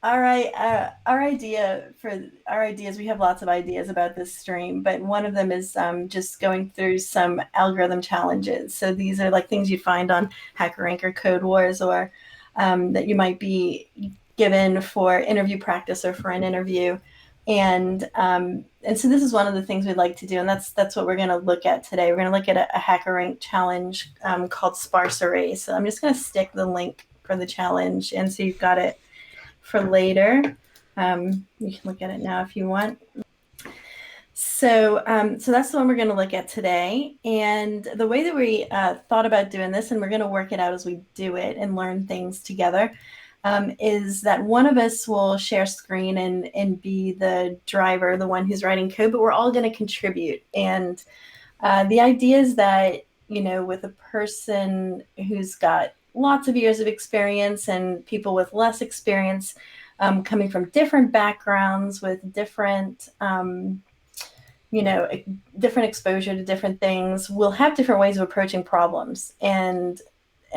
All right. Our ideas, we have lots of ideas about this stream, but one of them is just going through some algorithm challenges. So these are like things you'd find on HackerRank or Code Wars, or that you might be given for interview practice or for an interview. And so this is one of the things we'd like to do, and that's what we're going to look at today. We're going to look at a HackerRank challenge called Sparse Arrays. So I'm just going to stick the link for the challenge, and so you've got it for later. You can look at it now if you want. So that's the one we're going to look at today. And the way that we thought about doing this, and we're going to work it out as we do it and learn things together, is that one of us will share screen and be the driver, the one who's writing code, but we're all going to contribute. And the idea is that, with a person who's got lots of years of experience and people with less experience, coming from different backgrounds with different, different exposure to different things, will have different ways of approaching problems. And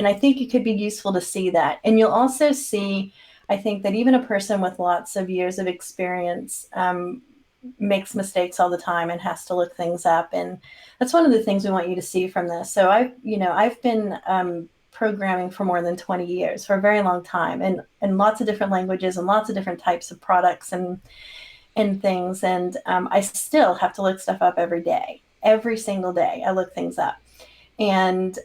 I think it could be useful to see that. And you'll also see, I think, that even a person with lots of years of experience makes mistakes all the time and has to look things up. And that's one of the things we want you to see from this. So I've been programming for more than 20 years, for a very long time, and lots of different languages and lots of different types of products and things. And I still have to look stuff up every day. Every single day, I look things up. And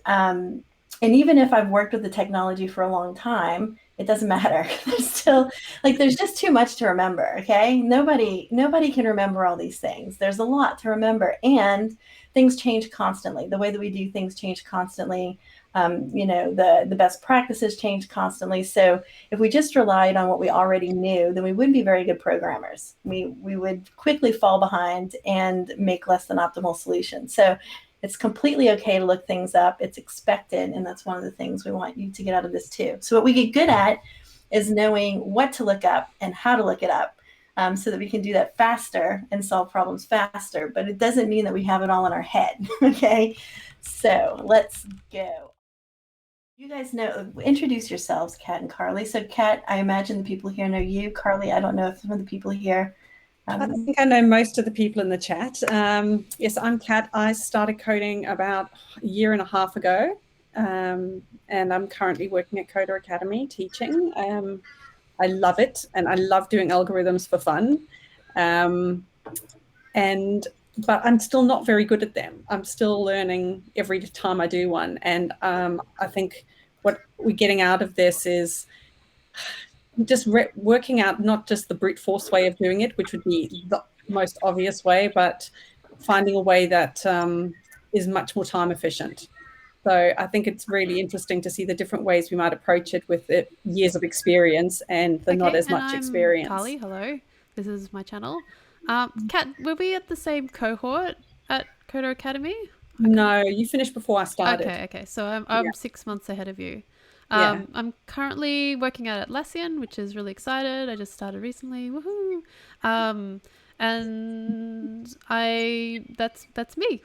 even if I've worked with the technology for a long time, it doesn't matter. There's still, like, there's just too much to remember. Okay, nobody can remember all these things. There's a lot to remember, and things change constantly. The way that we do things change constantly. The best practices change constantly. So if we just relied on what we already knew, then we wouldn't be very good programmers. We would quickly fall behind and make less than optimal solutions. So it's completely okay to look things up. It's expected, and that's one of the things we want you to get out of this too. So what we get good at is knowing what to look up and how to look it up, so that we can do that faster and solve problems faster. But it doesn't mean that we have it all in our head. Okay, so let's go. You guys know, introduce yourselves, Kat and Carly. So Kat, I imagine the people here know you. Carly, I don't know if some of the people here. I think I know most of the people in the chat. Yes, I'm Kat. I started coding about a year and a half ago, and I'm currently working at Coder Academy teaching. I love it, and I love doing algorithms for fun. But I'm still not very good at them. I'm still learning every time I do one. And I think what we're getting out of this is just working out not just the brute force way of doing it, which would be the most obvious way, but finding a way that is much more time efficient. So I think it's really interesting to see the different ways we might approach it with it, years of experience and the not Okay, as and much I'm experience. Carly. Hello, this is my channel. Kat, were we at the same cohort at Coder Academy? I can't. No, you finished before I started. Okay. So I'm Yeah. 6 months ahead of you. Yeah. I'm currently working at Atlassian, which is really excited. I just started recently. Woohoo! Um, and that's me.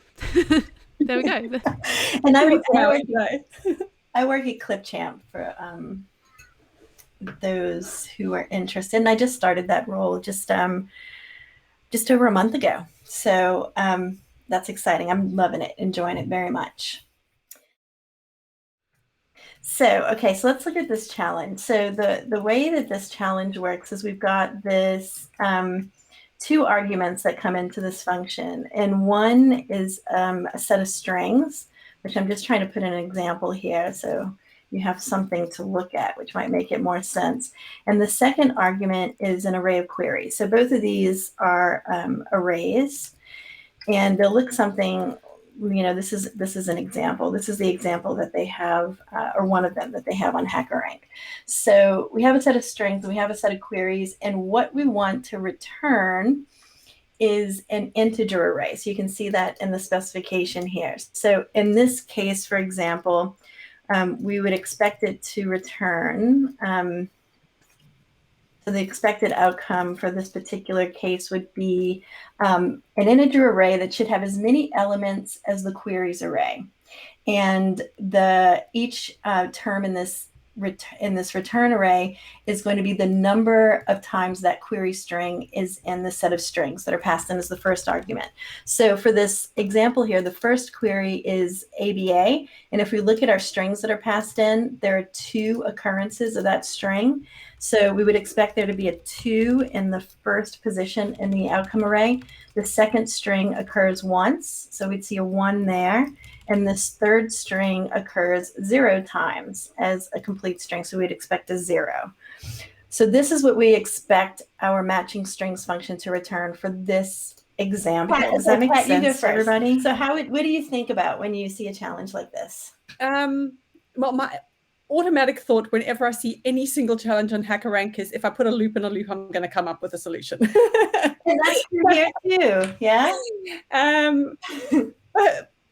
There we go. And I, Pretty I, proud work, today. I work at Clipchamp for those who are interested. And I just started that role just over a month ago. So that's exciting. I'm loving it, enjoying it very much. So, okay, so let's look at this challenge. So the way that this challenge works is we've got this two arguments that come into this function. And one is a set of strings, which I'm just trying to put in an example here. So you have something to look at, which might make it more sense. And the second argument is an array of queries. So both of these are arrays, and they'll look something, this is an example. This is the example that they have, or one of them that they have on HackerRank. So we have a set of strings, we have a set of queries, and what we want to return is an integer array. So you can see that in the specification here. So in this case, for example, we would expect it to return, so the expected outcome for this particular case would be an integer array that should have as many elements as the queries array. And each term in this in this return array is going to be the number of times that query string is in the set of strings that are passed in as the first argument. So for this example here, the first query is ABA. And if we look at our strings that are passed in, there are 2 occurrences of that string. So we would expect there to be a 2 in the first position in the outcome array. The second string occurs once, so we'd see a 1 there. And this third string occurs 0 times as a complete string, so we'd expect a 0. So this is what we expect our matching strings function to return for this example. Does that make sense, everybody? So what do you think about when you see a challenge like this? Well, my automatic thought whenever I see any single challenge on HackerRank is if I put a loop in a loop, I'm going to come up with a solution. And that's true here too, yeah?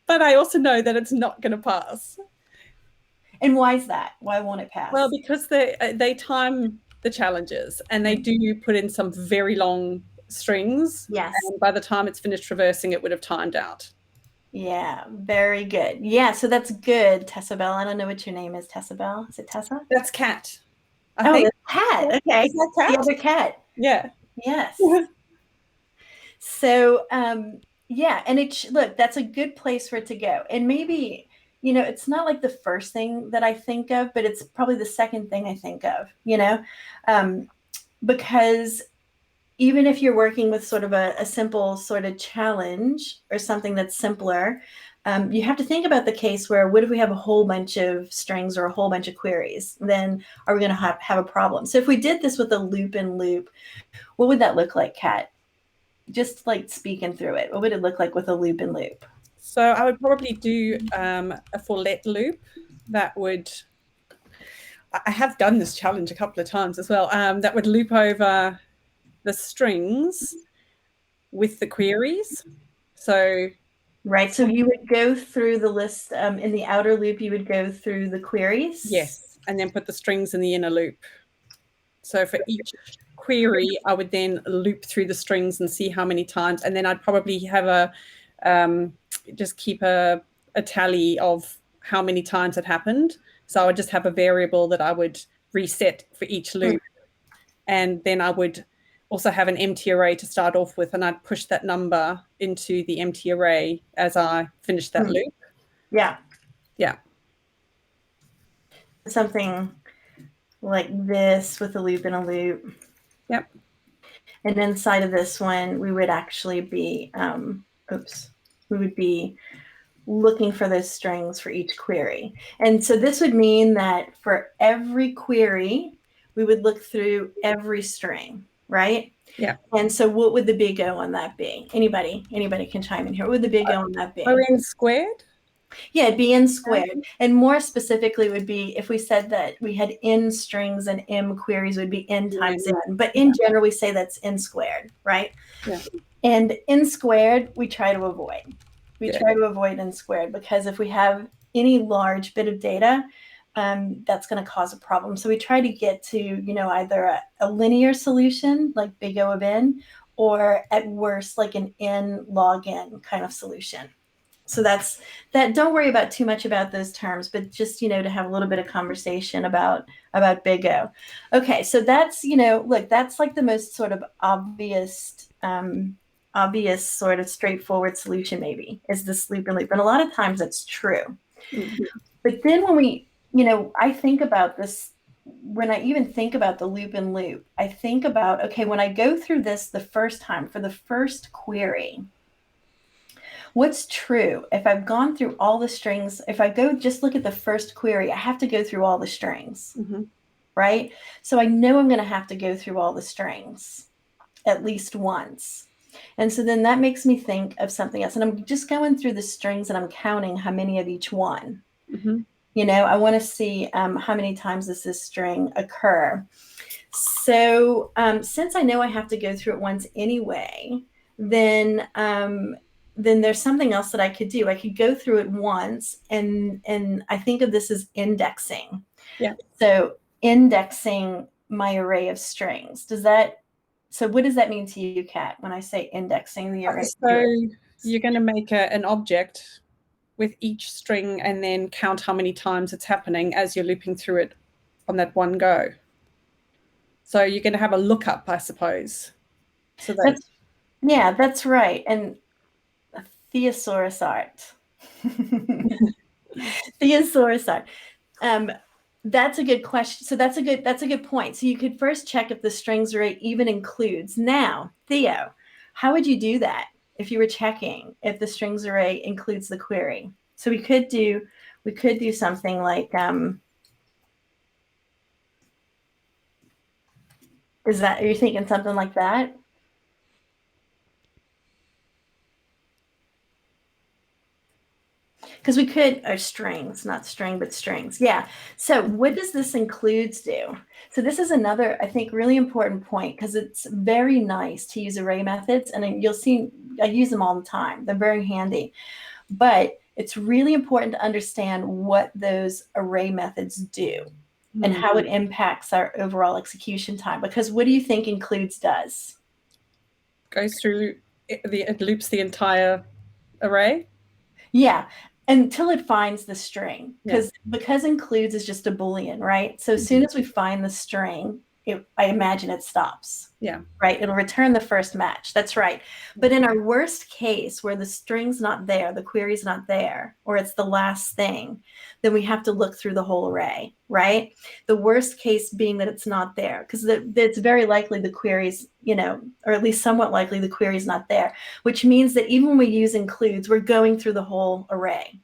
But I also know that it's not going to pass. And why is that? Why won't it pass? Well, because they time the challenges and they do put in some very long strings. Yes. And by the time it's finished traversing, it would have timed out. Yeah, very good. Yeah, so that's good, Tessa Bell. I don't know what your name is, Tessa Bell. Is it Tessa? That's Cat. I think. Cat. Okay. Is that Cat? The other cat. Yeah. Yes. So, yeah, and look, that's a good place for it to go. And maybe, it's not like the first thing that I think of, but it's probably the second thing I think of, because even if you're working with sort of a simple sort of challenge or something that's simpler, you have to think about the case where what if we have a whole bunch of strings or a whole bunch of queries? Then are we going to have a problem? So if we did this with a loop and loop, what would that look like, Kat? Just like speaking through it, what would it look like with a loop and loop? So I would probably do a for let loop that would, I have done this challenge a couple of times as well, that would loop over the strings with the queries. So right, so you would go through the list in the outer loop, you would go through the queries? Yes, and then put the strings in the inner loop. So for each query, I would then loop through the strings and see how many times, and then I'd probably have just keep a tally of how many times it happened. So I would just have a variable that I would reset for each loop, and then I would also have an empty array to start off with, and I'd push that number into the empty array as I finish that loop. Yeah. Yeah. Something like this with a loop and a loop. Yep. And inside of this one, we would actually be, we would be looking for those strings for each query. And so this would mean that for every query, we would look through every string, right? Yeah. And so what would the big O on that be? Anybody can chime in here. What would the big O on that be? N squared? Yeah, it'd be n squared. And more specifically would be if we said that we had n strings and m queries would be n times n. But in general, we say that's n squared, right? Yeah. And n squared, we try to avoid. We try to avoid n squared because if we have any large bit of data, that's going to cause a problem. So we try to get to, either a linear solution like big O of n, or at worst, like an n log n kind of solution. So that's that. Don't worry about too much about those terms, but just, to have a little bit of conversation about big O. Okay. So that's, look, that's like the most sort of obvious sort of straightforward solution maybe is this loop and loop. And a lot of times that's true. Mm-hmm. But then when we, I think about this, when I even think about the loop and loop, I think about, okay, when I go through this the first time for the first query, what's true? If I've gone through all the strings, if I go just look at the first query, I have to go through all the strings, right? So I know I'm going to have to go through all the strings at least once. And so then that makes me think of something else. And I'm just going through the strings and I'm counting how many of each one. Mm-hmm. I want to see how many times does this string occur. So since I know I have to go through it once anyway, then there's something else that I could do. I could go through it once, and I think of this as indexing. Yeah. So indexing my array of strings. So what does that mean to you, Kat, when I say indexing the array? So you're going to make an object with each string and then count how many times it's happening as you're looping through it on that one go. So you're going to have a lookup, I suppose. So that's right. And thesaurus art. Thesaurus art. That's a good question. So that's a good point. So you could first check if the strings array even includes. Now, Theo, how would you do that if you were checking if the strings array includes the query? So we could do something like are you thinking something like that? Because we could, or strings, not string, but strings. Yeah. So what does this includes do? So this is another, I think, really important point, because it's very nice to use array methods. And you'll see, I use them all the time. They're very handy. But it's really important to understand what those array methods do and how it impacts our overall execution time. Because what do you think includes does? Goes through, it loops the entire array? Yeah, until it finds the string, because includes is just a Boolean, right? So as soon as we find the string, I imagine it stops. Yeah. Right. It'll return the first match. That's right. But in our worst case, where the string's not there, the query's not there, or it's the last thing, then we have to look through the whole array, right? The worst case being that it's not there, because it's very likely the query's, or at least somewhat likely the query's not there, which means that even when we use includes, we're going through the whole array.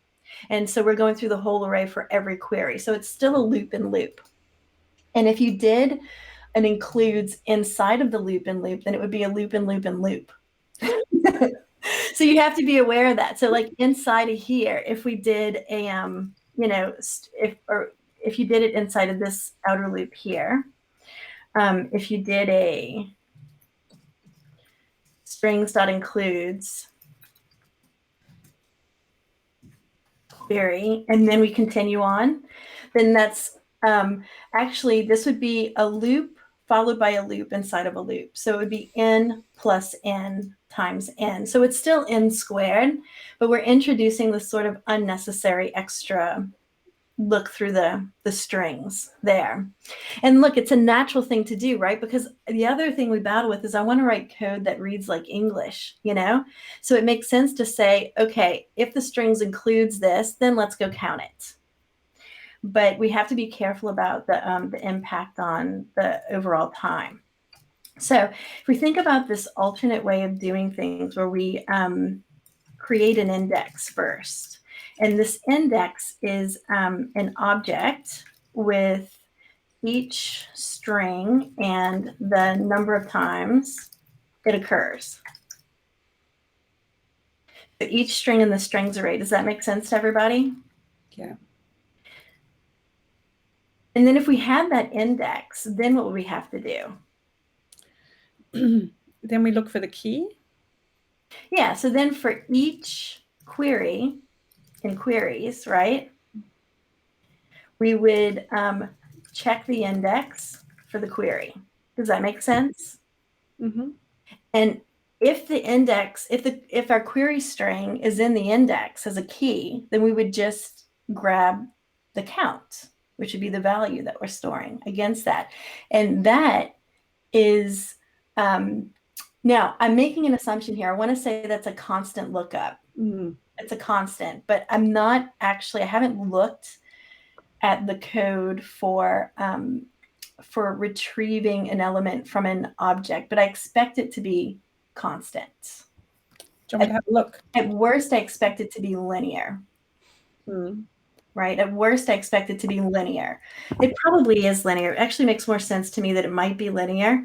And so we're going through the whole array for every query. So it's still a loop and loop. And if you did and includes inside of the loop and loop, then it would be a loop and loop and loop. So you have to be aware of that. So like inside of here, if we did a, if you did it inside of this outer loop here, if you did a strings.includes query, and then we continue on, then that's actually, this would be a loop followed by a loop inside of a loop. So it would be n plus n times n. So it's still n squared, but we're introducing this sort of unnecessary extra look through the strings there. And look, it's a natural thing to do, right? Because the other thing we battle with is I want to write code that reads like English, So it makes sense to say, okay, if the strings includes this, then let's go count it. But we have to be careful about the impact on the overall time. So if we think about this alternate way of doing things where we create an index first, and this index is an object with each string and the number of times it occurs. So each string in the strings array. Does that make sense to everybody? Yeah. And then if we had that index, then what would we have to do? Then we look for the key. Yeah, so then for each query in queries, right, we would check the index for the query. Does that make sense? Mm-hmm. And if the index, if our query string is in the index as a key, then we would just grab the count, which would be the value that we're storing against that. And that is, now I'm making an assumption here. I want to say that's a constant lookup. It's a constant, but I'm not actually, I haven't looked at the code for retrieving an element from an object, but I expect it to be constant. Do you want me to have a look? At worst, I expect it to be linear. Right? At worst, I expect it to be linear. It probably is linear. It actually makes more sense to me that it might be linear.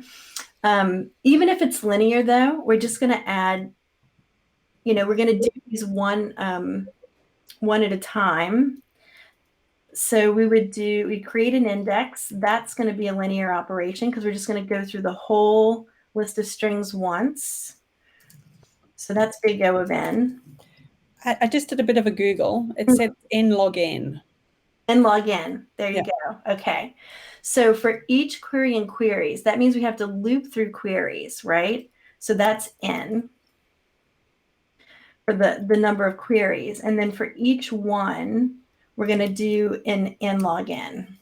Even if it's linear, though, we're just going to add, we're going to do these one at a time. So we create an index. That's going to be a linear operation because we're just going to go through the whole list of strings once. So that's big O of n. I just did a bit of a Google. It said n log n. N log n. There you go. Okay. So for each query in queries, that means we have to loop through queries, right? So that's n for the number of queries. And then for each one, we're going to do an n log n.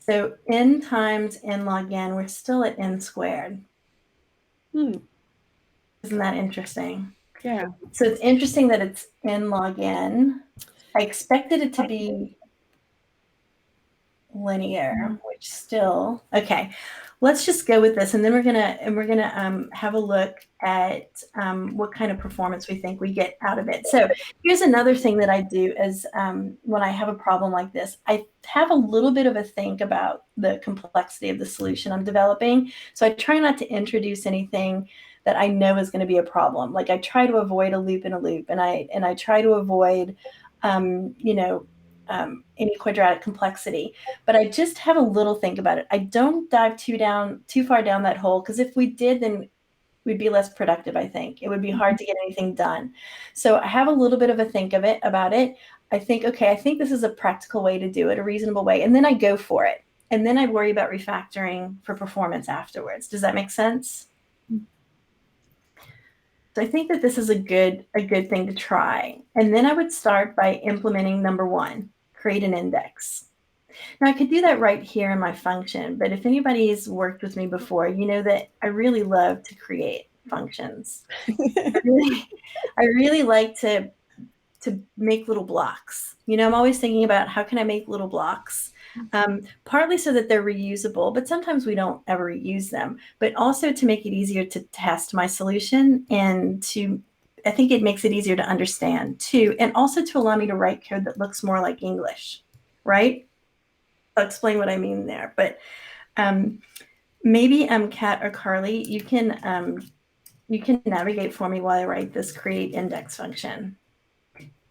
So n times n log n, we're still at n squared. Isn't that interesting? Yeah. So it's interesting that it's n log n. I expected it to be linear, which still, okay. Let's just go with this, and then we're gonna have a look at what kind of performance we think we get out of it. So here's another thing that I do is when I have a problem like this, I have a little bit of a think about the complexity of the solution I'm developing. So I try not to introduce anything that I know is going to be a problem. Like I try to avoid a loop in a loop, and I try to avoid, any quadratic complexity, but I just have a little think about it. I don't dive too far down that hole, because if we did, then we'd be less productive. I think it would be hard to get anything done. So I have a little bit of a think about it. I think, okay, I think this is a practical way to do it, a reasonable way, and then I go for it, and then I worry about refactoring for performance afterwards. Does that make sense? So I think that this is a good thing to try. And then I would start by implementing number 1. Create an index. Now I could do that right here in my function, but if anybody's worked with me before, you know that I really love to create functions. I really like to make little blocks. I'm always thinking about how can I make little blocks, partly so that they're reusable, but sometimes we don't ever reuse them, but also to make it easier to test my solution, and I think it makes it easier to understand too, and also to allow me to write code that looks more like English, right? I'll explain what I mean there, but maybe Kat or Carly, you can navigate for me while I write this create index function.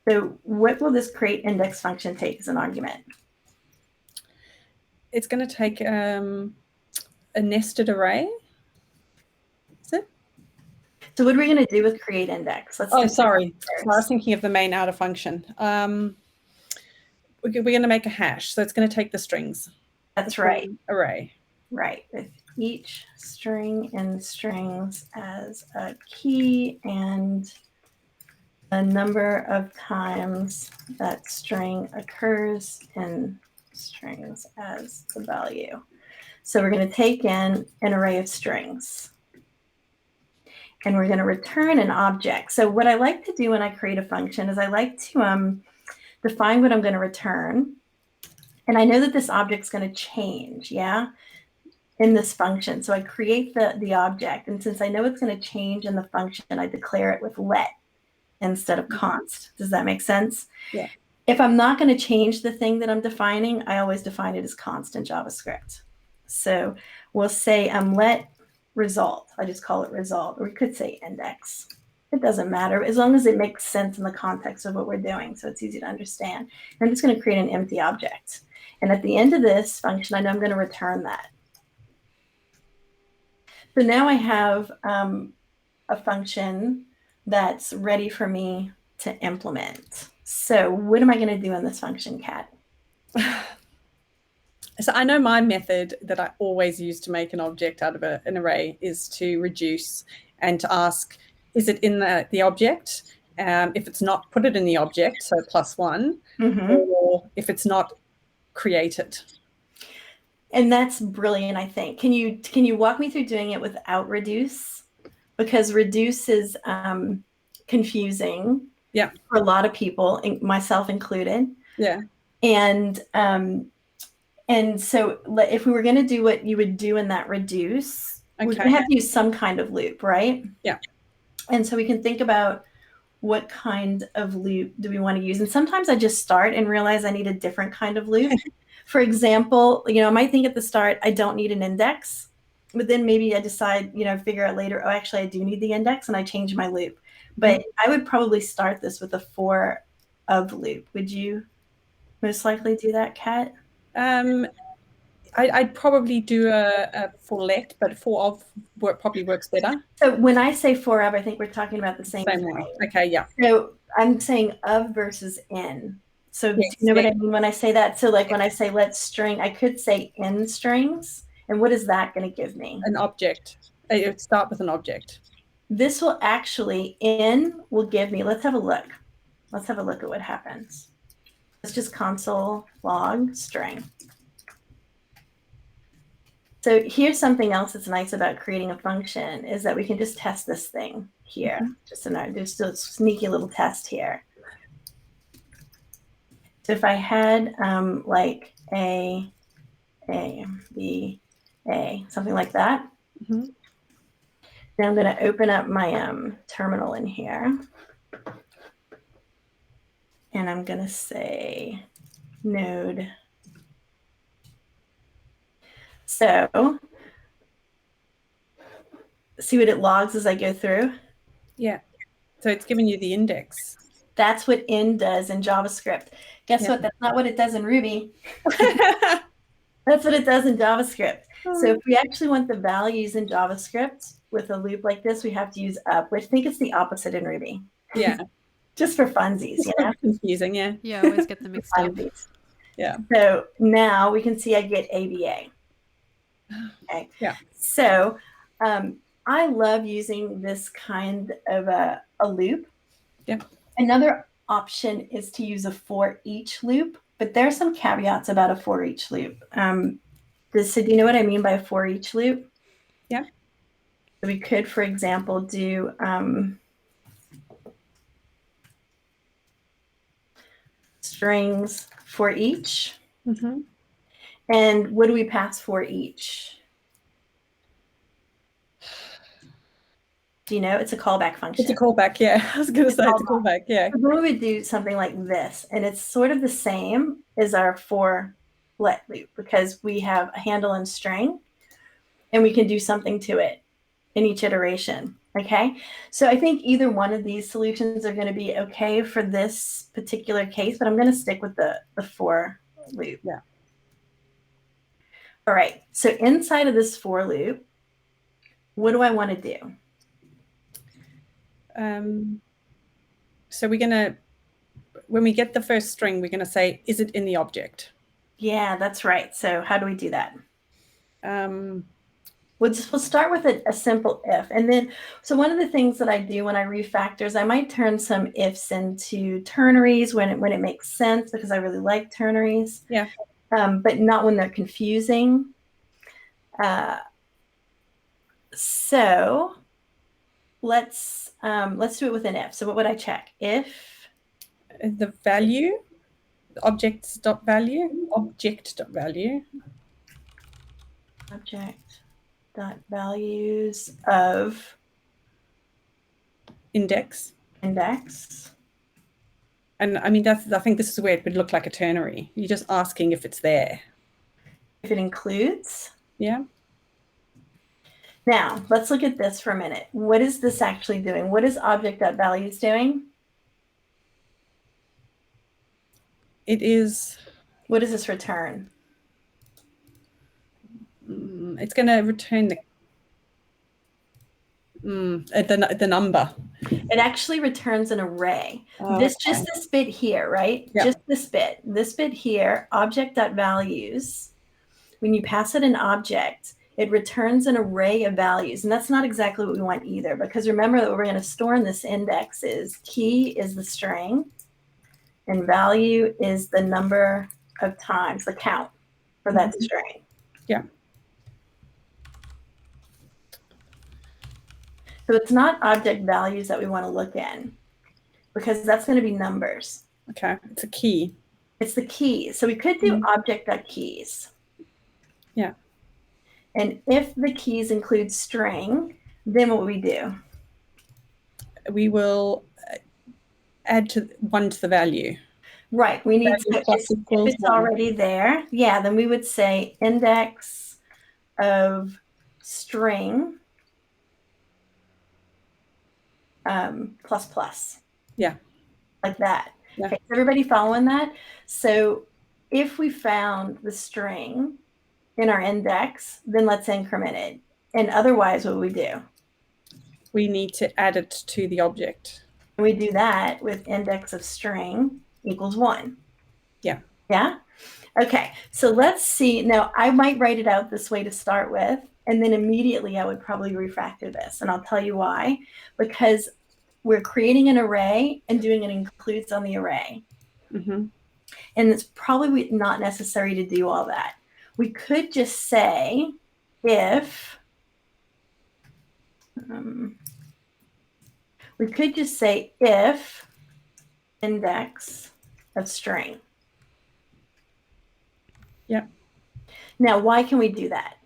So what will this create index function take as an argument? It's going to take a nested array. Is it? So what are we going to do with create index? Sorry. I was thinking of the main outer function. We're going to make a hash, so it's going to take the strings. That's right. Array. Right. With each string in strings as a key, and the number of times that string occurs in strings as the value. So we're going to take in an array of strings, and we're going to return an object. So what I like to do when I create a function is I like to define what I'm going to return. And I know that this object's going to change, in this function. So I create the object. And since I know it's going to change in the function, I declare it with let instead of const. Does that make sense? Yeah. If I'm not going to change the thing that I'm defining, I always define it as const in JavaScript. So we'll say let result. I just call it result. Or we could say index. It doesn't matter, as long as it makes sense in the context of what we're doing, so it's easy to understand. And I'm just going to create an empty object. And at the end of this function, I know I'm going to return that. So now I have a function that's ready for me to implement. So what am I going to do in this function, Kat? So I know my method that I always use to make an object out of an array is to reduce and to ask, is it in the object? If it's not, put it in the object, so +1, or if it's not, create it. And that's brilliant, I think. Can you walk me through doing it without reduce? Because reduce is confusing for a lot of people, myself included. Yeah. And so if we were going to do what you would do in that reduce, we're going to have to use some kind of loop, right? Yeah. And so we can think about what kind of loop do we want to use. And sometimes I just start and realize I need a different kind of loop. For example, I might think at the start, I don't need an index, but then maybe I decide, figure out later, oh, actually I do need the index, and I change my loop. But I would probably start this with a for of loop. Would you most likely do that, Kat? I'd probably do a for let, but for of probably works better. So when I say for of, I think we're talking about the same thing. Way. Okay, yeah. So I'm saying of versus in. So do you know what I mean when I say that? So like when I say let's string, I could say in strings. And what is that going to give me? An object. It would start with an object. This will actually, in will give me, let's have a look. Let's have a look at what happens. Let's just console log string. So here's something else that's nice about creating a function is that we can just test this thing here. Just there's a sneaky little test here. So if I had like A, B, A, something like that, Mhm. then I'm going to open up my terminal in here. And I'm going to say node. So see what it logs as I go through? Yeah. So it's giving you the index. That's what in does in JavaScript. Guess what? That's not what it does in Ruby. That's what it does in JavaScript. So if we actually want the values in JavaScript with a loop like this, we have to use up, which I think it's the opposite in Ruby. Yeah. Just for funsies, you know? Confusing, yeah. Yeah, I always get them mixed up. Yeah. So now we can see I get ABA. Okay. Yeah. So I love using this kind of a loop. Yeah. Another option is to use a for each loop, but there are some caveats about a for each loop. So do you know what I mean by a for each loop? Yeah. So we could, for example, do strings for each. Mm-hmm. And what do we pass for each? Do you know? It's a callback function. It's a callback, yeah. I was going to say it's a callback, yeah. So we would do something like this, and it's sort of the same as our for let loop because we have a handle and string, and we can do something to it in each iteration. Okay, so I think either one of these solutions are going to be okay for this particular case, but I'm going to stick with the for loop. Yeah. All right, so inside of this for loop, what do I want to do? So we're going to, when we get the first string, we're going to say, is it in the object? Yeah, that's right. So how do we do that? We'll start with a simple if. And then, so one of the things that I do when I refactor is I might turn some ifs into ternaries when it makes sense because I really like ternaries. Yeah. But not when they're confusing. So let's do it with an if. So what would I check? If the value, object.value values of index. And I mean, I think this is where it would look like a ternary. You're just asking if it's there. If it includes. Yeah. Now, let's look at this for a minute. What is this actually doing? What is object.values doing? It is. What does this return? It's going to return the number. It actually returns an array. Just this bit here, right? Yep. Just this bit here, object.values. When you pass it an object, it returns an array of values. And that's not exactly what we want either, because remember that what we're going to store in this index is key is the string, and value is the number of times, the count for that string. Yeah. So it's not object values that we want to look in, because that's going to be numbers. Okay, it's a key. It's the keys. So we could do object.keys. Yeah. And if the keys include string, then what would we do? We will add one to the value. Right. We need to, if it's already there, yeah, then we would say index of string plus. Yeah. Like that. Yeah. Okay, is everybody following that? So if we found the string in our index, then let's increment it. And otherwise, what would we do? We need to add it to the object. And we do that with index of string equals 1. Yeah. Yeah? Okay, so let's see. Now, I might write it out this way to start with, and then immediately I would probably refactor this. And I'll tell you why. Because we're creating an array and doing an includes on the array. Mm-hmm. And it's probably not necessary to do all that. We could just say if, we could just say if index of string. Yep. Now, why can we do that?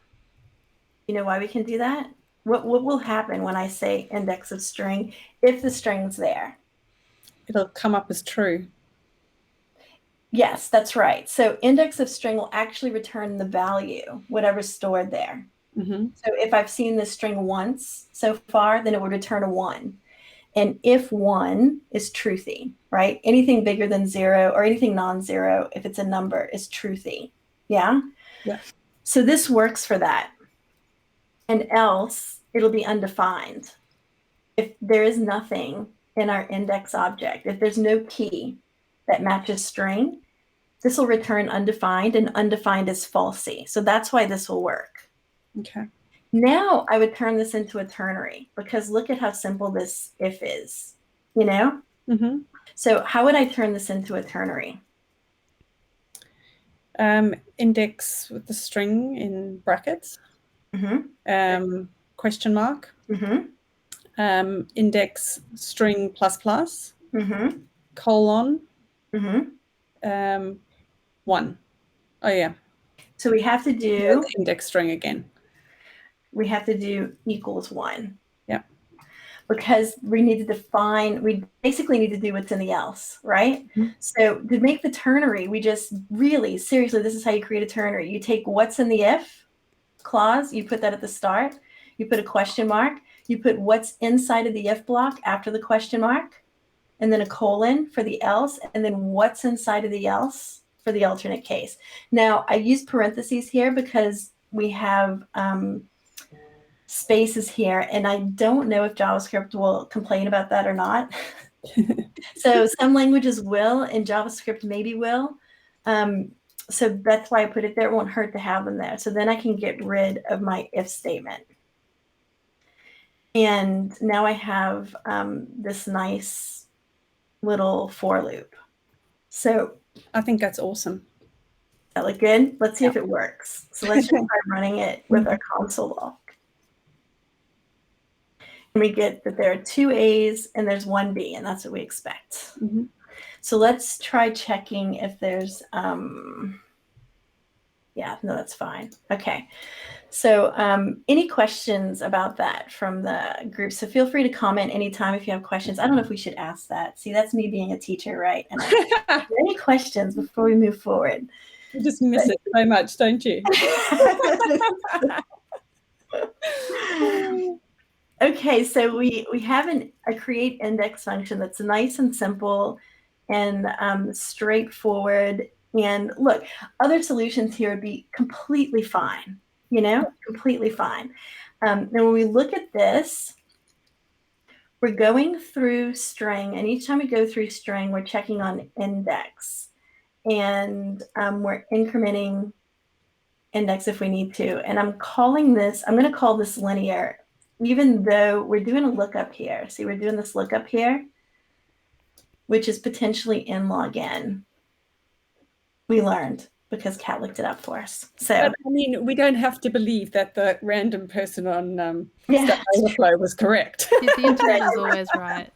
You know why we can do that? What will happen when I say index of string if the string's there? It'll come up as true. Yes, that's right. So index of string will actually return the value, whatever's stored there. Mm-hmm. So if I've seen this string once so far, then it would return a 1. And if 1 is truthy, right? Anything bigger than 0 or anything non-zero, if it's a number, is truthy. Yeah? Yeah. So this works for that. And else, it'll be undefined. If there is nothing in our index object, if there's no key that matches string, this will return undefined, and undefined is falsy. So that's why this will work. Okay. Now I would turn this into a ternary, because look at how simple this if is, you know? Mm-hmm. So how would I turn this into a ternary? Index with the string in brackets. Mm-hmm. Question mark. Mm-hmm. Index string plus plus. Mm-hmm. Colon. Mm-hmm. 1. Oh yeah. So we have to do index string again. We have to do equals 1. Yeah. Because we need to define, we basically need to do what's in the else, right? Mm-hmm. So to make the ternary, we just really, seriously, this is how you create a ternary. You take what's in the if clause, you put that at the start, you put a question mark, you put what's inside of the if block after the question mark, and then a colon for the else, and then what's inside of the else for the alternate case. Now, I use parentheses here because we have spaces here, and I don't know if JavaScript will complain about that or not. So some languages will, and JavaScript maybe will. So that's why I put it there. It won't hurt to have them there. So then I can get rid of my if statement. And now I have this nice little for loop. So I think that's awesome. That look good? Let's see if it works. So let's just try running it with our console log. And we get that there are 2 A's and there's 1 B, and that's what we expect. Mm-hmm. So let's try checking if there's, yeah, no, that's fine. Okay. So any questions about that from the group? So feel free to comment anytime if you have questions. I don't know if we should ask that. See, that's me being a teacher, right? And any questions before we move forward? You just miss it so much, don't you? Okay, so we have a create index function that's nice and simple and straightforward. And look, other solutions here would be completely fine, you know, completely fine. Now, when we look at this, we're going through string, and each time we go through string, we're checking on index, and we're incrementing index if we need to. And I'm calling this, I'm going to call this linear, even though we're doing a lookup here. See, we're doing this lookup here, which is potentially in log n. We learned because Kat looked it up for us. So, but, I mean, we don't have to believe that the random person on Stack Overflow was correct. The internet is always right.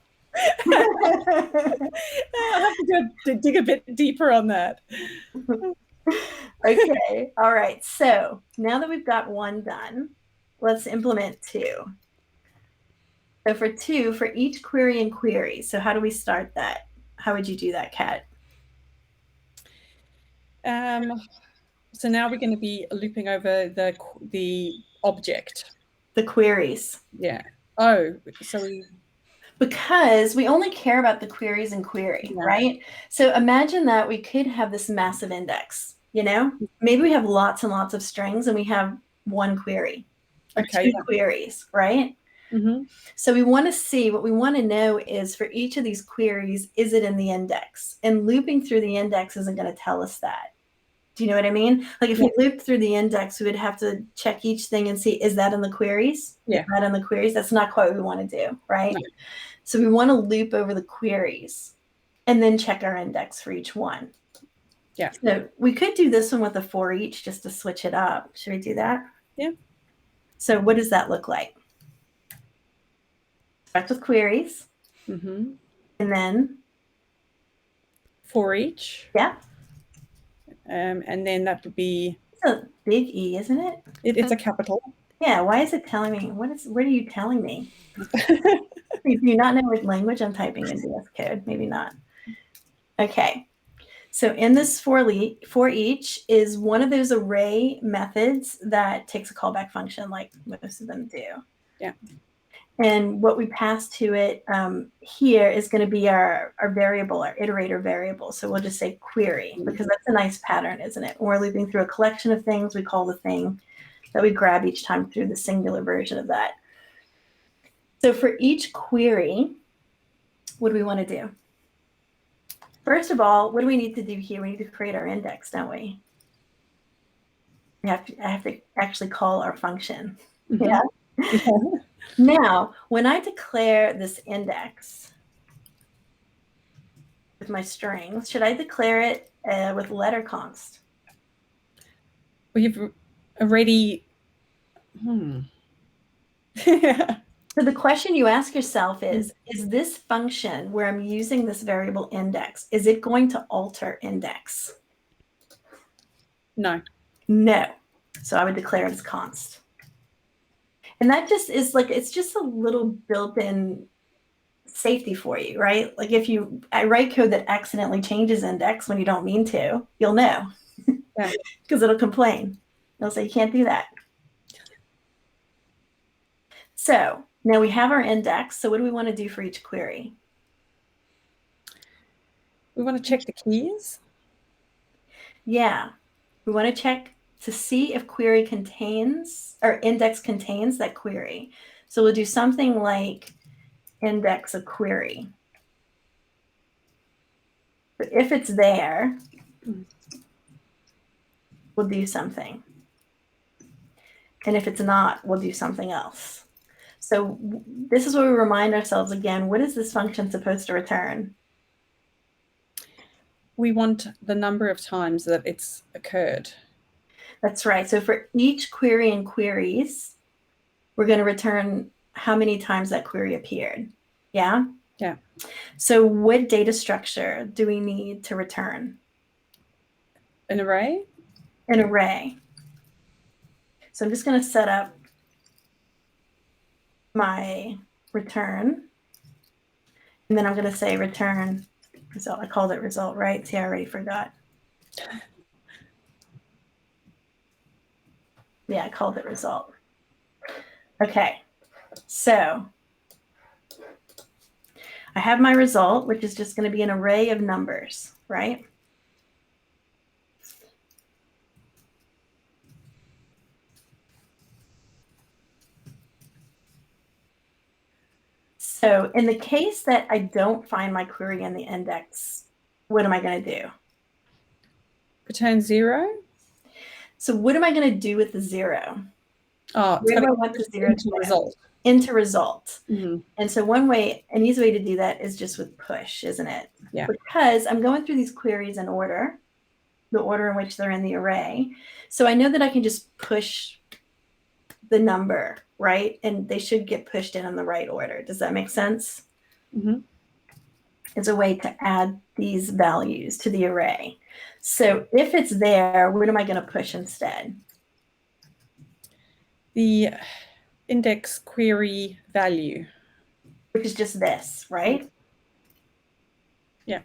I'll have to go dig a bit deeper on that. Okay. All right. So now that we've got 1 done, let's implement 2. So for 2, for each query and query. So how do we start that? How would you do that, Kat? So now we're going to be looping over the object. The queries. Yeah. Oh, so because we only care about the queries and query, right? So imagine that we could have this massive index, you know? Maybe we have lots and lots of strings and we have 1 query or 2 queries, right? Mm-hmm. So we want to see, what we want to know is for each of these queries, is it in the index? And looping through the index isn't going to tell us that. Do you know what I mean? Like if we looped through the index, we would have to check each thing and see, is that in the queries? Yeah. Is that in the queries? That's not quite what we want to do, right? No. So we want to loop over the queries and then check our index for each one. Yeah. So we could do this one with a for each just to switch it up. Should we do that? Yeah. So what does that look like? Starts with queries, Mm-hmm. and then For each. yeah, And then that would be, it's a big E, isn't it? it's a capital. Yeah. Why is it telling me? What are you telling me? Do you not know what language I'm typing in VS Code? Maybe not. Okay. So in this for each is one of those array methods that takes a callback function like most of them do. Yeah. And what we pass to it here is going to be our variable, our iterator variable. So we'll just say query because that's a nice pattern, isn't it? When we're looping through a collection of things, we call the thing that we grab each time through the singular version of that. So for each query, what do we want to do? First of all, what do we need to do here? We need to create our index, don't we? I have to actually call our function. Mm-hmm. Yeah. Yeah. Now, when I declare this index with my strings, should I declare it with letter const? Well, you've already. Yeah. So the question you ask yourself is this function where I'm using this variable index, is it going to alter index? No. No. So I would declare it as const. And that just is like, it's just a little built-in safety for you, right? Like if I write code that accidentally changes index when you don't mean to, you'll know. Yeah. Because it'll complain. It'll say you can't do that. So now we have our index. So what do we want to do for each query? We want to check the keys. Yeah. We want to check to see if query contains or index contains that query. So we'll do something like index a query. But if it's there, we'll do something. And if it's not, we'll do something else. So this is where we remind ourselves again, what is this function supposed to return? We want the number of times that it's occurred. That's right. So for each query in queries, we're going to return how many times that query appeared. Yeah? Yeah. So what data structure do we need to return? An array? An array. So I'm just going to set up my return. And then I'm going to say return result. I called it result, right? See, I already forgot. Yeah, I called it result. Okay, so I have my result, which is just going to be an array of numbers, right? So in the case that I don't find my query in the index, what am I going to do? Return 0. So what am I going to do with the 0? Oh, Where do I want the 0 into to result. Into result. Mm-hmm. And so an easy way to do that is just with push, isn't it? Yeah. Because I'm going through these queries in order, the order in which they're in the array. So I know that I can just push the number, right? And they should get pushed in the right order. Does that make sense? Mm-hmm. It's a way to add these values to the array. So if it's there, what am I going to push instead? The index query value. Which is just this, right? Yeah.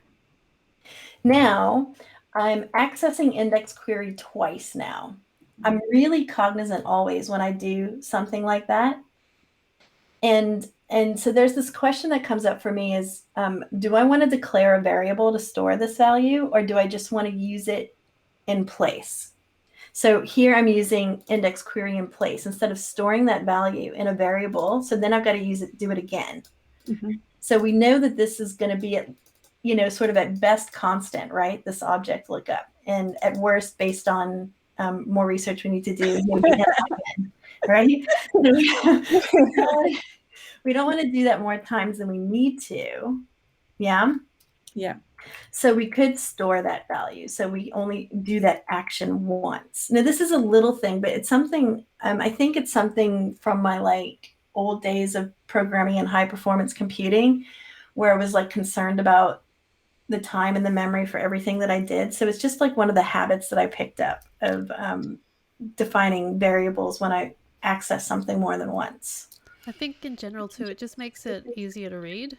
Now, I'm accessing index query twice now. I'm really cognizant always when I do something like that. And so there's this question that comes up for me is, do I want to declare a variable to store this value, or do I just want to use it in place? So here I'm using index query in place instead of storing that value in a variable. So then I've got to do it again. Mm-hmm. So we know that this is going to be at, sort of at best constant, right? This object lookup, and at worst, based on more research we need to do, right? We don't want to do that more times than we need to. Yeah. Yeah. So we could store that value. So we only do that action once. Now this is a little thing, but it's something, I think it's something from my like old days of programming and high performance computing, where I was like concerned about the time and the memory for everything that I did. So it's just like one of the habits that I picked up of defining variables when I access something more than once. I think in general too, it just makes it easier to read.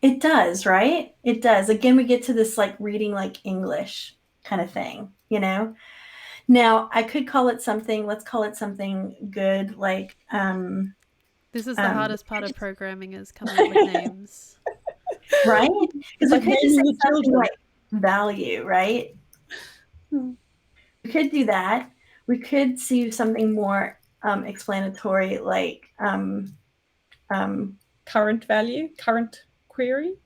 It does, right? It does. Again, we get to this like reading like English kind of thing, you know? Now, I could call it something, let's call it something good, like This is the hardest part of programming, is coming up with names. right? Because like we could just say naming your something children. like value, right? We could do that. We could see something more explanatory, like Current value, current query.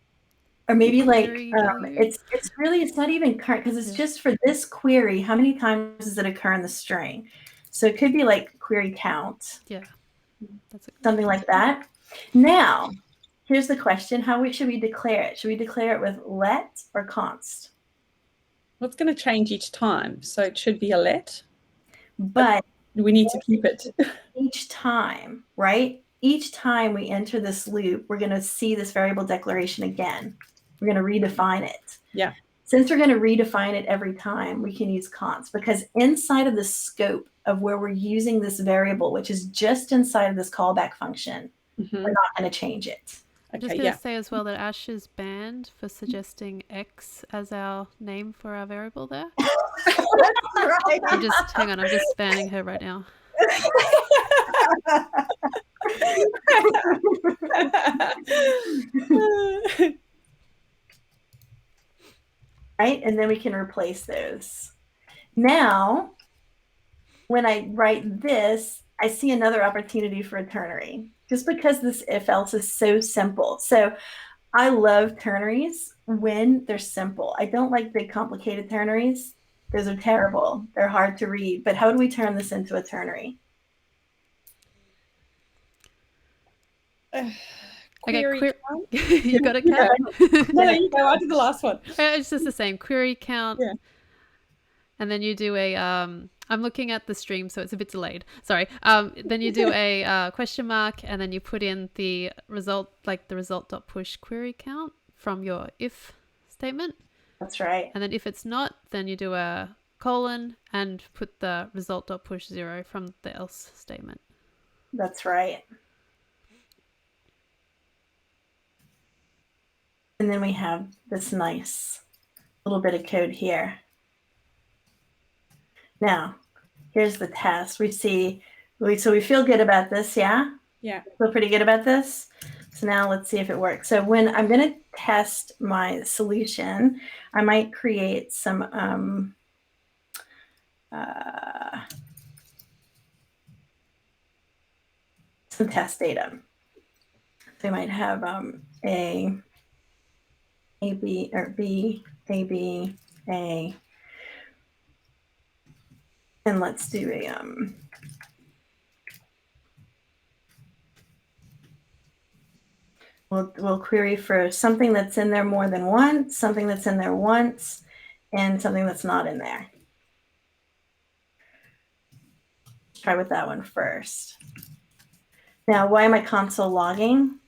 or maybe like Query value? it's really, it's not even current, because it's just for this query, how many times does it occur in the string? So it could be like query count, Yeah, that's something like that. Now, here's the question: should we declare it? Should we declare it with let or const? Well, it's going to change each time, so it should be a let. But We need to keep it. each time, right? Each time we enter this loop, we're going to see this variable declaration again. We're going to redefine it. Yeah. Since we're going to redefine it every time, we can use const, because inside of the scope of where we're using this variable, which is just inside of this callback function, we're not going to change it. I'm just Okay, going yeah. to say as well that Ash is banned for suggesting X as our name for our variable there. Right. Hang on, I'm just banning her right now. Right? And then we can replace those. Now, when I write this, I see another opportunity for a ternary, just because this if else is so simple. So I love ternaries when they're simple. I don't like big complicated ternaries. Those are terrible. They're hard to read. But how do we turn this into a ternary? Query count. You got it, Kat? No, you go. I did the last one. It's just the same. Query count. Yeah. And then you do a I'm looking at the stream, so it's a bit delayed. Sorry. Then you do a question mark, and then you put in the result, like the result.push query count from your if statement. That's right. And then if it's not, then you do a colon and put the result.push 0 from the else statement. That's right. And then we have this nice little bit of code here. Now, here's the test. So we feel good about this, yeah? Yeah. Feel pretty good about this? So now let's see if it works. So when I'm going to test my solution, I might create some test data. So I might have A, B, or B, A, B, A. And let's do a we'll query for something that's in there more than once, something that's in there once, and something that's not in there. Let's try with that one first. Now, why am I console logging?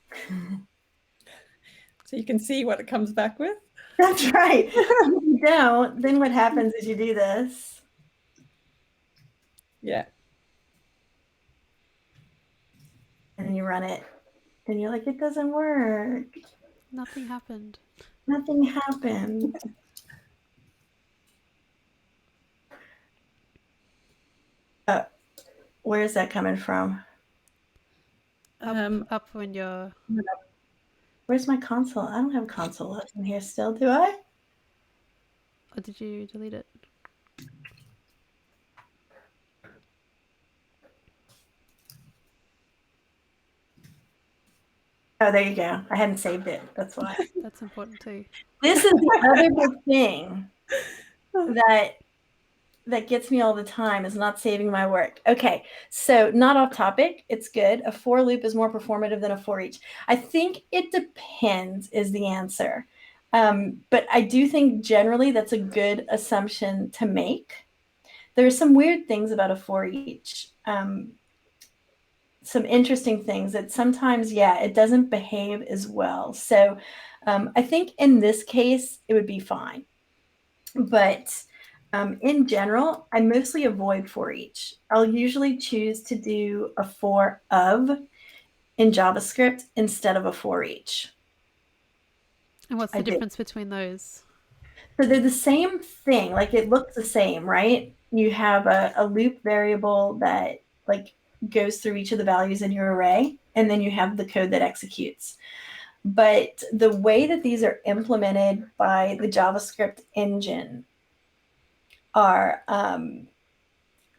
So you can see what it comes back with. That's right. If you don't, then what happens is you do this. Yeah. And you run it. And you're like, it doesn't work. Nothing happened. Nothing happened. Where is that coming from? Up when you're... Where's my console? I don't have a console left in here still, do I? Or did you delete it? Oh, there you go. I hadn't saved it. That's why. That's important too. This is the other big thing that gets me all the time, is not saving my work. Okay, so not off topic. It's good. A for loop is more performative than a for each. I think it depends is the answer. But I do think generally that's a good assumption to make. There are some weird things about a for each. Some interesting things that sometimes, yeah, it doesn't behave as well. So I think in this case, it would be fine. But in general, I mostly avoid for each. I'll usually choose to do a for of in JavaScript instead of a for each. And what's I the do. difference between those? So they're the same thing. Like it looks the same, right? You have a loop variable that like goes through each of the values in your array, and then you have the code that executes. But the way that these are implemented by the JavaScript engine are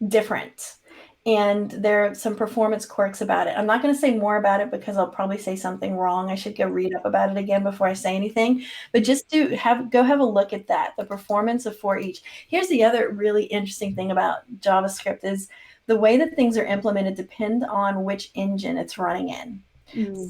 different. And there are some performance quirks about it. I'm not going to say more about it because I'll probably say something wrong. I should go read up about it again before I say anything. But just go have a look at that, the performance of for each. Here's the other really interesting thing about JavaScript is the way that things are implemented depend on which engine it's running in.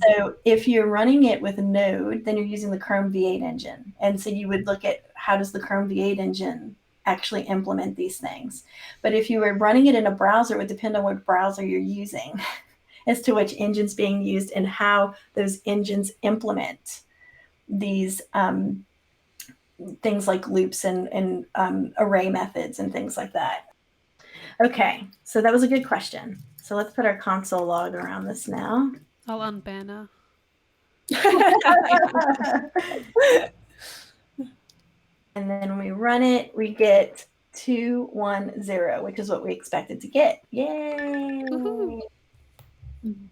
So if you're running it with Node, then you're using the Chrome V8 engine. And so you would look at how does the Chrome V8 engine actually implement these things. But if you were running it in a browser, it would depend on what browser you're using as to which engine's being used and how those engines implement these things like loops and array methods and things like that. Okay, so that was a good question. So let's put our console log around this now. I'll unbanner. And then when we run it, we get 210, which is what we expected to get. Yay! Woohoo.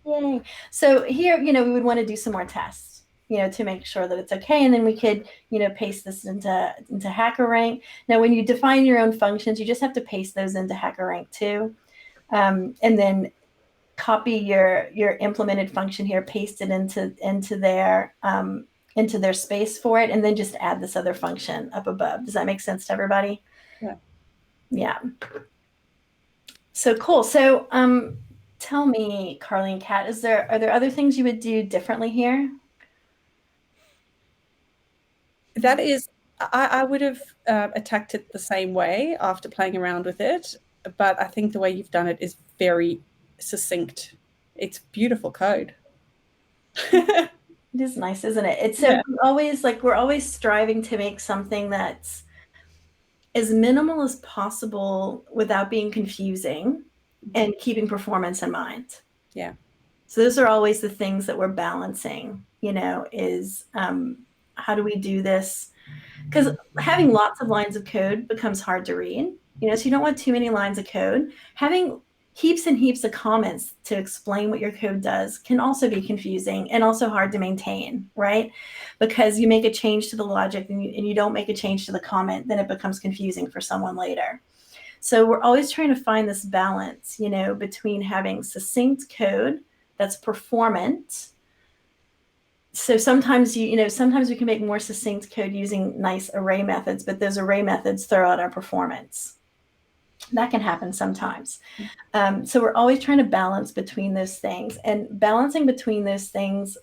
Yay! So here, we would want to do some more tests, to make sure that it's okay, and then we could, paste this into HackerRank. Now, when you define your own functions, you just have to paste those into HackerRank too, and then copy your implemented function here, paste it into their space for it, and then just add this other function up above. Does that make sense to everybody? Yeah. Yeah. So cool. So tell me, Carly and Kat, are there other things you would do differently here? That is, I would have attacked it the same way after playing around with it, but I think the way you've done it is very succinct. It's beautiful code. It is nice, isn't it? It's so we're always striving to make something that's as minimal as possible without being confusing and keeping performance in mind. Yeah. So those are always the things that we're balancing, is how do we do this? Because having lots of lines of code becomes hard to read, so you don't want too many lines of code. Having heaps and heaps of comments to explain what your code does can also be confusing and also hard to maintain, right? Because you make a change to the logic and you don't make a change to the comment, then it becomes confusing for someone later. So we're always trying to find this balance, between having succinct code that's performant. So sometimes sometimes we can make more succinct code using nice array methods, but those array methods throw out our performance. That can happen sometimes. So we're always trying to balance between those things, and balancing between those things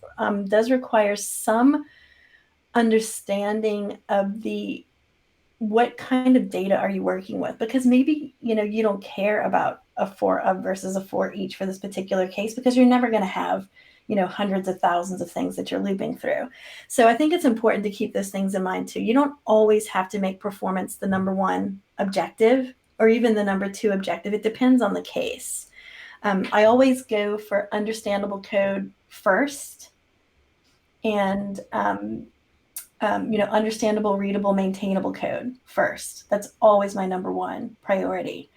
does require some understanding of what kind of data are you working with, because maybe you don't care about a for of versus a for each for this particular case, because you're never going to have hundreds of thousands of things that you're looping through. So I think it's important to keep those things in mind too. You don't always have to make performance the number one objective or even the number two objective. It depends on the case. I always go for understandable code first, and understandable, readable, maintainable code first. That's always my number one priority,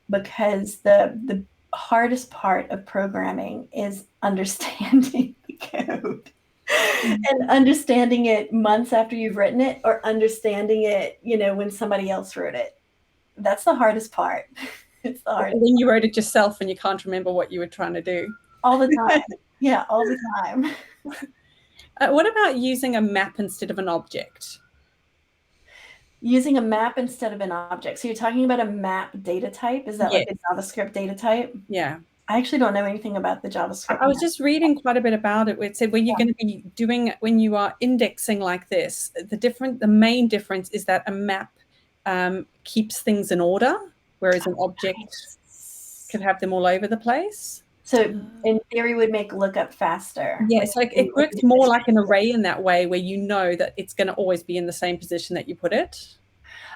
because the hardest part of programming is understanding the code and understanding it months after you've written it, or understanding it, when somebody else wrote it. That's the hardest part. It's the hardest. When you wrote it yourself and you can't remember what you were trying to do. All the time. Yeah, all the time. What about using a map instead of an object? Using a map instead of an object. So you're talking about a map data type? Is that like a JavaScript data type? Yeah. I actually don't know anything about the JavaScript. I was just reading quite a bit about it. It said when you're going to be doing, when you are indexing like this, the main difference is that a map keeps things in order, whereas an object could have them all over the place. So in theory would make lookup faster. Yeah, it's like it works more like an array in that way, where you know that it's going to always be in the same position that you put it.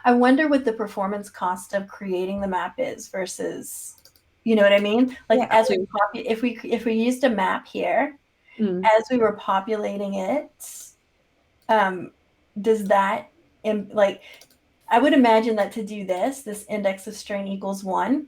I wonder what the performance cost of creating the map is versus, you know what I mean? Like as if we used a map here, as we were populating it, does that like, I would imagine that to do this index of string equals 1,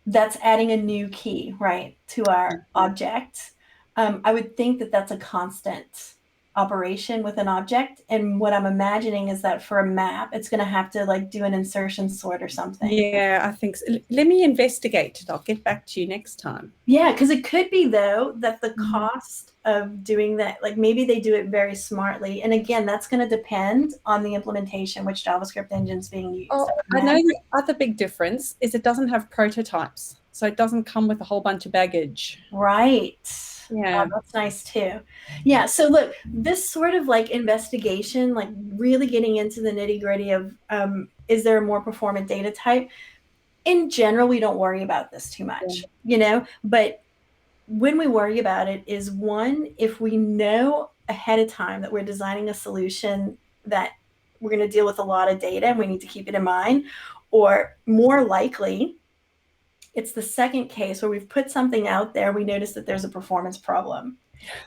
that's adding a new key, right, to our object. I would think that that's a constant operation with an object. And what I'm imagining is that for a map, it's going to have to like do an insertion sort or something. Yeah, I think so. Let me investigate it. I'll get back to you next time. Yeah, because it could be, though, that the cost of doing that, like maybe they do it very smartly. And again, that's going to depend on the implementation, which JavaScript engine's being used. Oh, I know the other big difference is it doesn't have prototypes. So it doesn't come with a whole bunch of baggage. Right. Yeah. Oh, that's nice too. Yeah. So look, this sort of like investigation, like really getting into the nitty gritty of, is there a more performant data type? In general, we don't worry about this too much, you know, but when we worry about it is, one, if we know ahead of time that we're designing a solution that we're going to deal with a lot of data and we need to keep it in mind, or more likely, it's the second case where we've put something out there, we notice that there's a performance problem,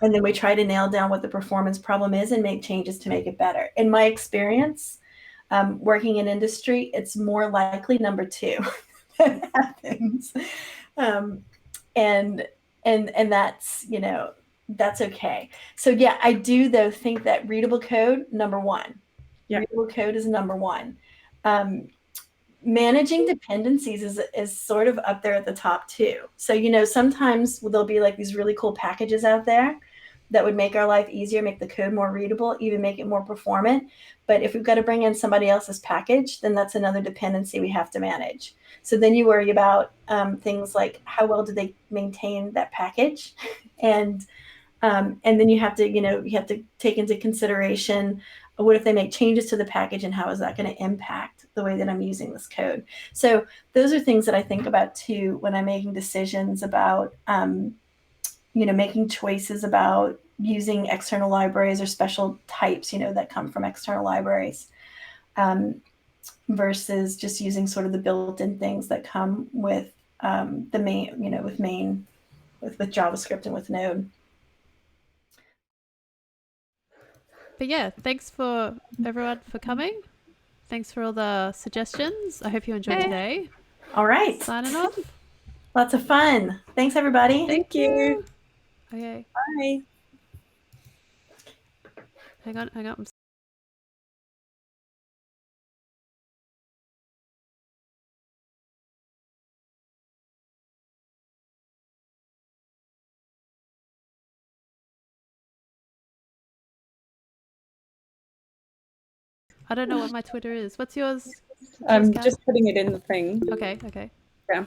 and then we try to nail down what the performance problem is and make changes to make it better. In my experience, working in industry, it's more likely number 2 that happens. And that's, you know, that's okay. So yeah, I do though think that readable code, number 1. Yeah. Readable code is number 1. Managing dependencies is sort of up there at the top too. So, you know, sometimes there'll be like these really cool packages out there that would make our life easier, make the code more readable, even make it more performant. But if we've got to bring in somebody else's package, then that's another dependency we have to manage. So then you worry about things like how well do they maintain that package, and then you have to, you know, you have to take into consideration what if they make changes to the package and how is that going to impact the way that I'm using this code. So those are things that I think about too when I'm making decisions about, you know, making choices about using external libraries or special types, you know, that come from external libraries, versus just using sort of the built-in things that come with the main, you know, with JavaScript and with Node. But yeah, thanks for everyone for coming. Thanks for all the suggestions. I hope you enjoyed today. All right. Signing off. Lots of fun. Thanks, everybody. Thank you. Okay. Bye. Hang on. I don't know what my Twitter is. What's yours? I'm just putting it in the thing. Okay. Yeah.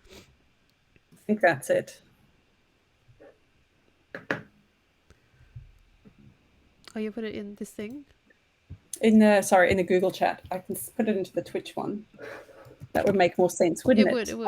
I think that's it. Oh, you put it in this thing? In the Google chat. I can put it into the Twitch one. That would make more sense, wouldn't it? It would.